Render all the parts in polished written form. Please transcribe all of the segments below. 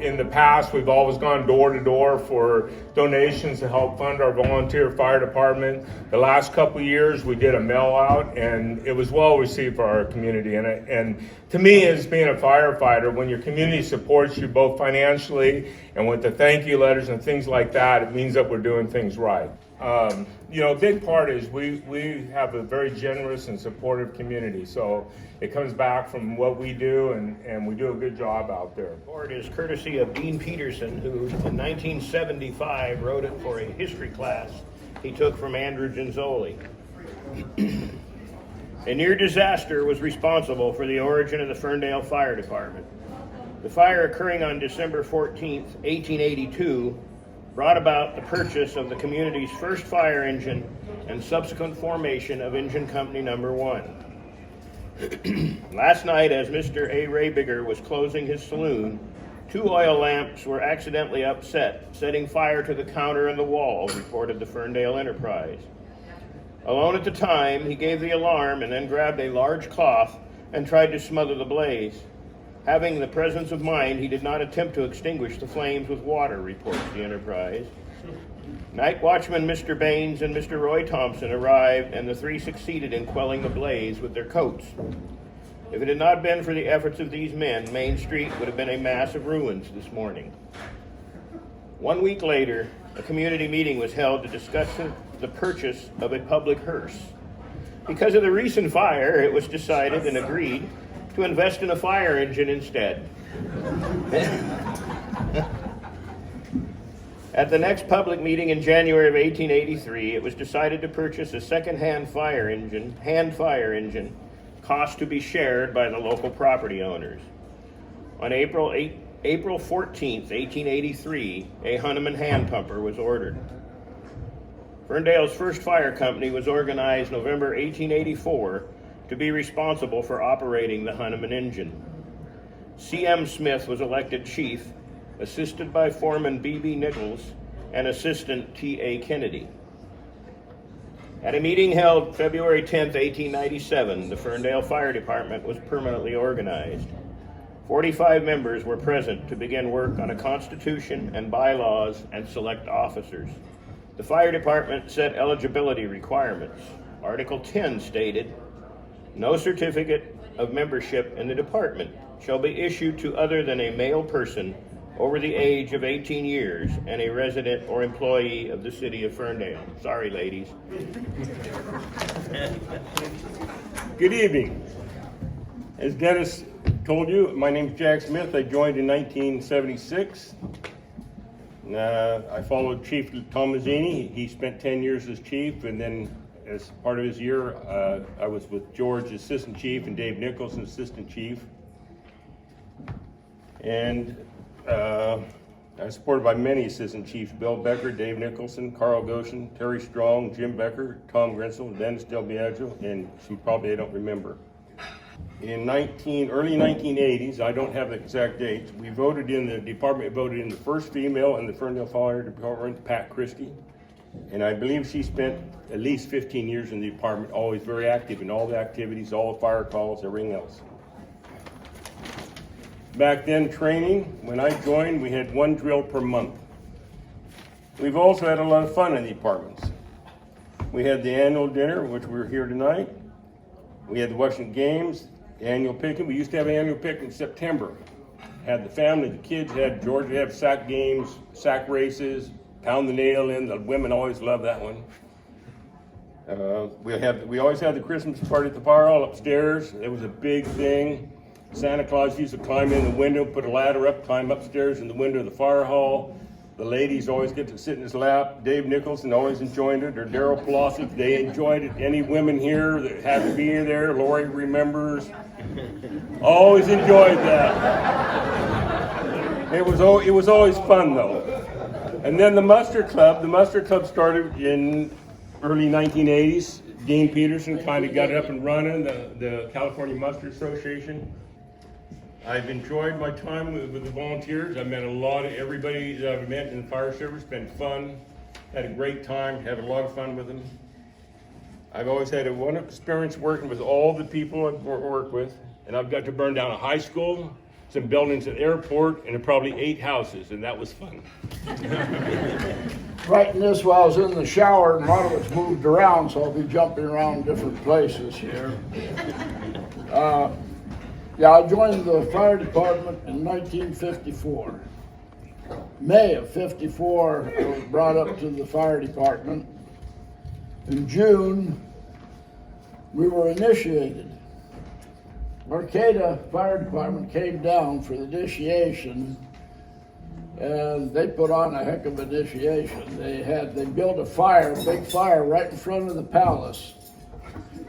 in the past, we've always gone door to door for donations to help fund our volunteer fire department. The last couple of years, we did a mail out, and it was well received for our community. And to me, as being a firefighter, when your community supports you both financially and with the thank you letters and things like that, it means that we're doing things right. A big part is we have a very generous and supportive community, so it comes back from what we do, and we do a good job out there. The report is courtesy of Dean Peterson, who in 1975 wrote it for a history class he took from Andrew Genzoli. A near disaster was responsible for the origin of the Ferndale Fire Department. The fire, occurring on December 14, 1882, brought about the purchase of the community's first fire engine and subsequent formation of Engine Company Number 1. Last night, as Mr. A. Raybigger was closing his saloon, 2 oil lamps were accidentally upset, setting fire to the counter and the wall, reported the Ferndale Enterprise. Alone at the time, he gave the alarm and then grabbed a large cloth and tried to smother the blaze. Having the presence of mind, he did not attempt to extinguish the flames with water, reports the Enterprise. Night watchman Mr. Baines and Mr. Roy Thompson arrived, and the 3 succeeded in quelling the blaze with their coats. If it had not been for the efforts of these men, Main Street would have been a mass of ruins this morning. 1 week later, a community meeting was held to discuss the purchase of a public hearse. Because of the recent fire, it was decided and agreed to invest in a fire engine instead. At the next public meeting in January of 1883, it was decided to purchase a second-hand hand fire engine, cost to be shared by the local property owners. On April 14, 1883, a Hunneman hand pumper was ordered. Ferndale's first fire company was organized November 1884 to be responsible for operating the Hunneman engine. C.M. Smith was elected chief, assisted by Foreman B.B. Nichols and Assistant T.A. Kennedy. At a meeting held February 10, 1897, the Ferndale Fire Department was permanently organized. 45 members were present to begin work on a constitution and bylaws and select officers. The fire department set eligibility requirements. Article 10 stated, "No certificate of membership in the department shall be issued to other than a male person over the age of 18 years and a resident or employee of the city of Ferndale." Sorry, ladies. Good evening. As Dennis told you, my name is Jack Smith. I joined in 1976. I followed Chief Tom Mazzini. He spent 10 years as chief, and then as part of his year, I was with George, assistant chief, and Dave Nicholson, assistant chief. And I was supported by many assistant chiefs: Bill Becker, Dave Nicholson, Carl Goshen, Terry Strong, Jim Becker, Tom Grensel, Dennis Del Biagio, and some probably I don't remember. In early 1980s, I don't have the exact dates, the department voted in the first female in the Ferndale Fire Department, Pat Christie. And I believe she spent at least 15 years in the department, always very active in all the activities, all the fire calls, everything else. Back then, training, when I joined, we had 1 drill per month. We've also had a lot of fun in the departments. We had the annual dinner, which we're here tonight. We had the Washington Games, the annual picnic. We used to have an annual picnic in September. Had the family, the kids, George would have sack games, sack races, pound the nail in. The women always loved that one. We always had the Christmas party at the fire hall upstairs. It was a big thing. Santa Claus used to climb in the window, put a ladder up, climb upstairs in the window of the fire hall. The ladies always get to sit in his lap. Dave Nicholson always enjoyed it, or Daryl Pelosi, they enjoyed it. Any women here that had to be there, Lori remembers, always enjoyed that. It was always fun though. And then the muster club started in early 1980s. Dean Peterson kind of got it up and running, the California Muster Association. I've enjoyed my time with the volunteers. I've met everybody that I've met in the fire service. It's been fun. Had a great time, had a lot of fun with them. I've always had a wonderful experience working with all the people I've worked with. And I've got to burn down a high school, some buildings at the airport, and probably 8 houses, and that was fun. Writing this while I was in the shower, and a lot of it's moved around, so I'll be jumping around different places here. Yeah, I joined the fire department in 1954. May of 54, I was brought up to the fire department. In June, we were initiated. Arcata Fire Department came down for the initiation, and they put on a heck of an initiation. They built a big fire right in front of the palace.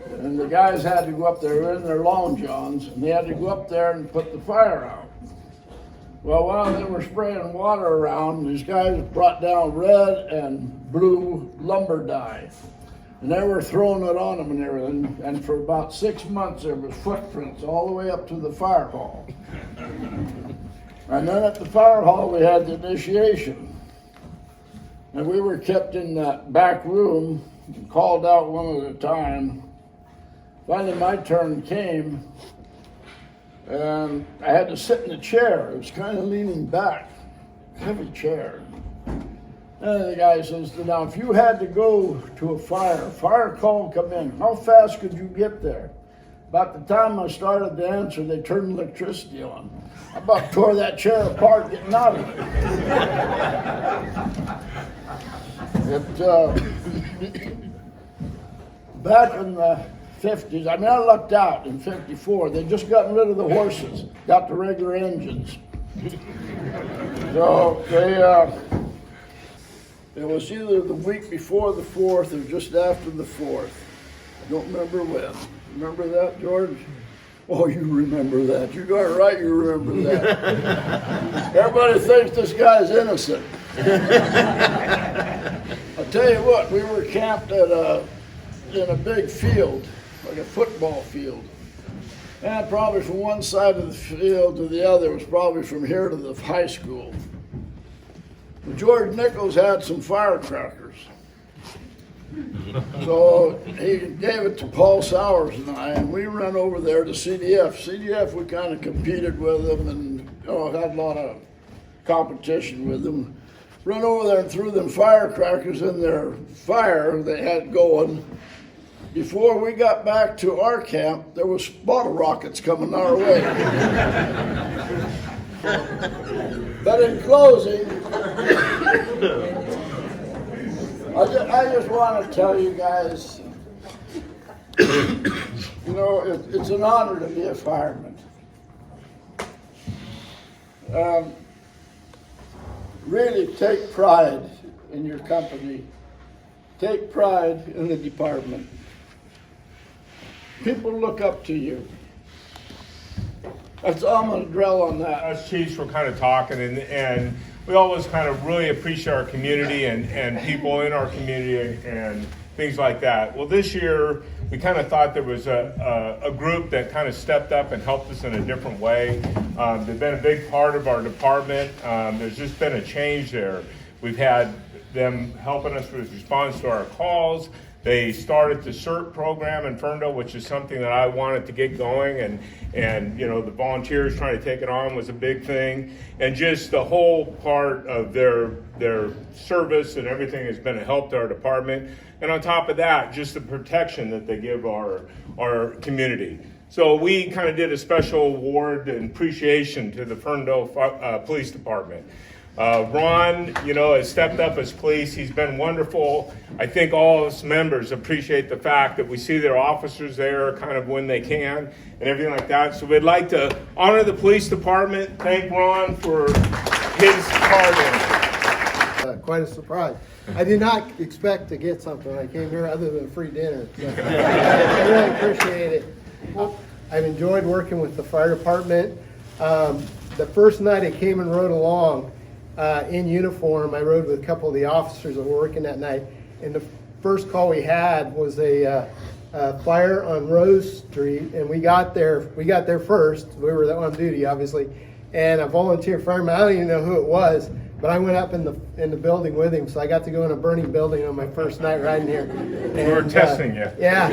And the guys had to go up there in their long johns, and they had to go up there and put the fire out. Well, while they were spraying water around, these guys brought down red and blue lumber dye. And they were throwing it on them and everything. And for about 6 months, there was footprints all the way up to the fire hall. And then at the fire hall, we had the initiation. And we were kept in that back room, called out one at a time. Finally, my turn came, and I had to sit in a chair. It was kind of leaning back, heavy chair. And the guy says, now, if you had to go to a fire call come in, how fast could you get there? About the time I started to answer, they turned electricity on. I about tore that chair apart getting out of it. Back in the 50s, I mean, I lucked out in 54. They just gotten rid of the horses, got the regular engines. So it was either the week before the 4th or just after the 4th. I don't remember when. Remember that, George? Oh, you remember that. You got it right, you remember that. Everybody thinks this guy's innocent. I'll tell you what, we were camped in a big field, like a football field. And probably from one side of the field to the other was probably from here to the high school. George Nichols had some firecrackers. So he gave it to Paul Sowers and I, and we ran over there to CDF. CDF, we kind of competed with them and had a lot of competition with them. Run over there and threw them firecrackers in their fire they had going. Before we got back to our camp, there was bottle rockets coming our way. But in closing, I just want to tell you guys, it's an honor to be a fireman. Really take pride in your company. Take pride in the department. People look up to you. That's all I'm going to dwell on that. Us chiefs were kind of talking, and we always kind of really appreciate our community and people in our community and things like that. Well, this year we kind of thought there was a group that kind of stepped up and helped us in a different way. They've been a big part of our department. There's just been a change there. We've had them helping us with response to our calls. They started the CERT program in Ferndale, which is something that I wanted to get going, and the volunteers trying to take it on was a big thing, and just the whole part of their service and everything has been a help to our department. And on top of that, just the protection that they give our community. So we kind of did a special award and appreciation to the Ferndale Police Department. Ron, has stepped up as police. He's been wonderful. I think all of us members appreciate the fact that we see their officers there kind of when they can and everything like that. So we'd like to honor the police department. Thank Ron for his part in it. Quite a surprise. I did not expect to get something. I came here other than free dinner. I really appreciate it. I've enjoyed working with the fire department. The first night I came and rode along, in uniform. I rode with a couple of the officers that were working that night, and the first call we had was a fire on Rose Street, and we got there first. We were on duty, obviously, and a volunteer fireman, I don't even know who it was, but I went up in the building with him, so I got to go in a burning building on my first night riding here. And, We were testing you. Yeah,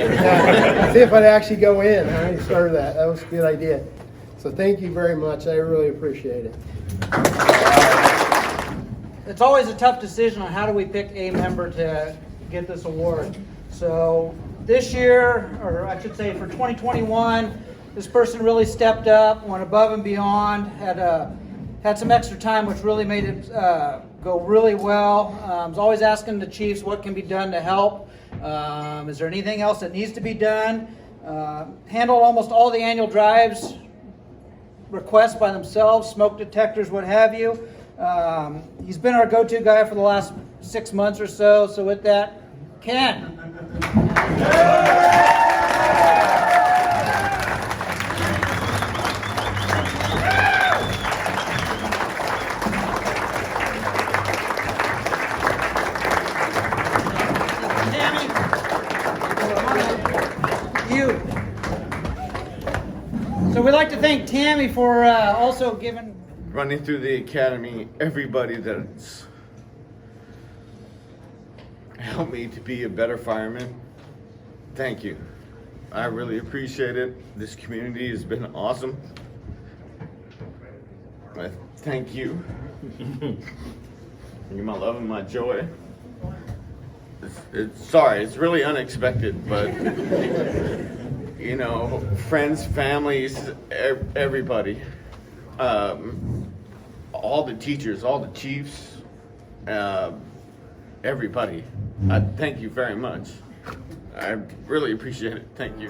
see if I'd actually go in. I already started that. That was a good idea. So thank you very much. I really appreciate it. It's always a tough decision on how do we pick a member to get this award. So this year, or I should say for 2021, this person really stepped up, went above and beyond, had some extra time, which really made it go really well. I was always asking the chiefs what can be done to help. Is there anything else that needs to be done? Handled almost all the annual drives, requests by themselves, smoke detectors, what have you. He's been our go-to guy for the last 6 months or so. So with that, Ken. You. So we'd like to thank Tammy for also giving. Running through the academy, everybody that's helped me to be a better fireman, thank you. I really appreciate it. This community has been awesome. Thank you. You're my love and my joy. Sorry, it's really unexpected, but you know, friends, families, everybody. All the teachers, all the chiefs, everybody. I thank you very much. I really appreciate it. Thank you.